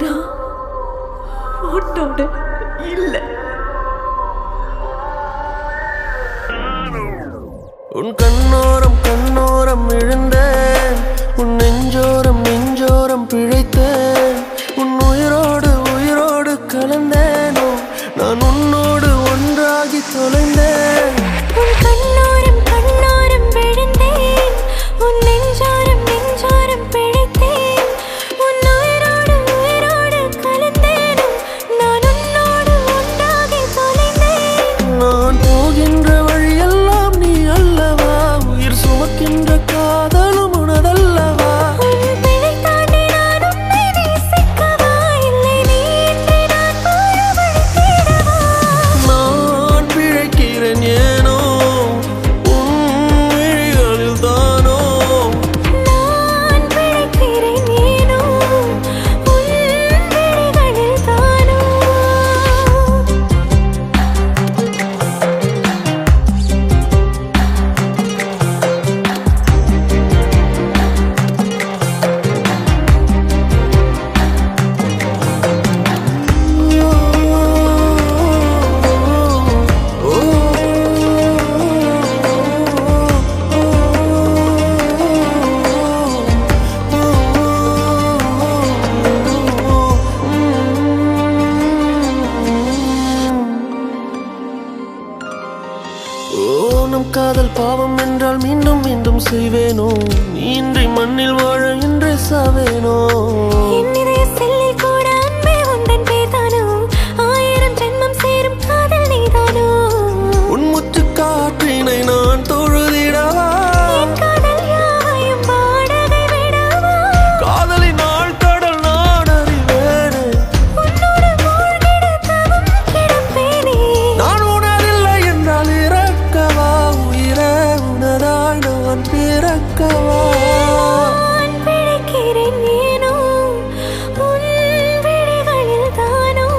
நான் உன்னோட இல்ல. உன் கண்ணோரம் கண்ணோரம் விழுந்தேன், உன் நெஞ்சோரம் நெஞ்சோரம் பிழைத்தேன், உன் உயிரோடு உயிரோடு கலந்தேனோ நான் உன்னோடு ஒன்றாகி தொலைந்தேன். உன் கண்ணோரம் கண்ணோரம் விழுந்தேன், உன் நெஞ்சோரம் நெஞ்சோரம் பிழைத்தேன், உன் உயிரோடு உயிரோடு கலந்தேனோ நான் உன்னோடு ஒன்றாகி தொலைந்தேன். நான் போகின்ற வழியெல்லாம் நீ அல்லவா, உயிர் சுமக்கின்ற காதலும் உனதல்லவா. உன் பிழை தாண்டி நான் உன்னை நேசிக்கவா, இல்லை நீ இன்றி நான் போற வழி தேடவா. நான் பிழைக்கிறேன் ஏனோ உன் விழிகளில் தானோ. நான் பிழைக்கிறேன் ஏனோ உன் விழிகளில் தானோ. நம் காதல் பாவம் என்றால் மீண்டும் மீண்டும் செய்வேனோ, நீ இன்றி மண்ணில் வாழ இன்றே சாவேனோ. என் இதய செல்லில் கூட அன்பே உந்தன் பேர்தானோ, 1000 ஜென்மம் சேரும் காதல் நீதானோ. உன் முச்சு காற்றினை நான் தொழுதிடவா, என் காதல் யாவையும் வாடகை விடவா. காதலின் ஆழ்கடல் நான் அறிவேனே, உன்னோடு மூழ்கிட தவம் கிடப்பேனே. நான் உணரில்லை என்றால் இறக்கவா, உயிரே உனதாய் நான் பிறக்கவா. நான் பிழைக்கிறேன் ஏனோ உன் விழிகளில் தானோ,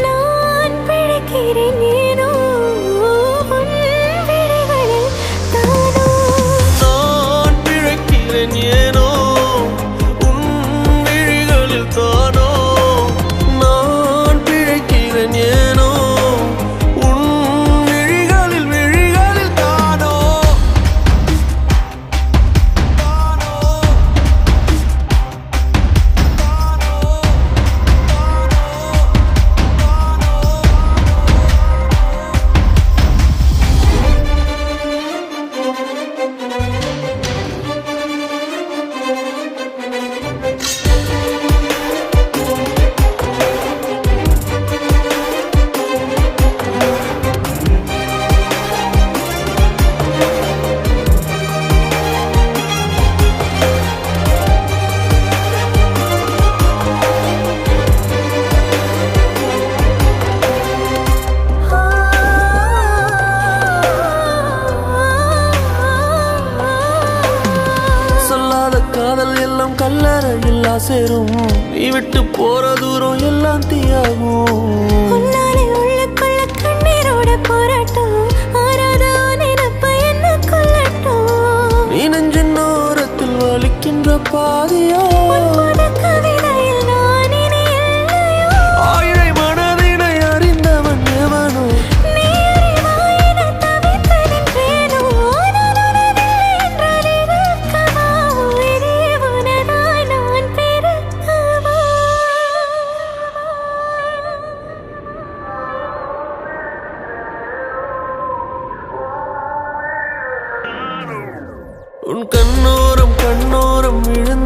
நான் பிழைக்கிறேன் ஏனோ உன் விழிகளில் தானோ. நான் பிழைக்கிறேன் ஏனோ உன் விழிகளில் தானோ. நான் பிழைக்கிறேன் ஏனோ உன் விழிகளில் விழிகளில் தானோ. சொல்லாத காதல் எல்லாம் கல்லறையில் சேரும், நீ விட்டு போற தூரம் எல்லாம் தீயாகும். உன்னாலே உள்ளுக்குள்ள கண்ணீரோட போராட்டம், ஆறாத நினைப்பு என்ன கொல்லட்டும். நீ நெஞ்சின் ஓரத்தில் வலிக்கின்ற பாதியோ, உன் புது கவிதையில் நான் இனி இல்லையோ. ஆயிழை மனதினை அறிந்தவன் எவனோ. நீ அறிவாய் என தவித்து நின்றேனோ, நான் உனதில்லை என்றால் இருக்கவா, உயிரே உனதாய் நான் பிறக்கவா. உன் கண்ணோரம் கண்ணோரம் விழுந்த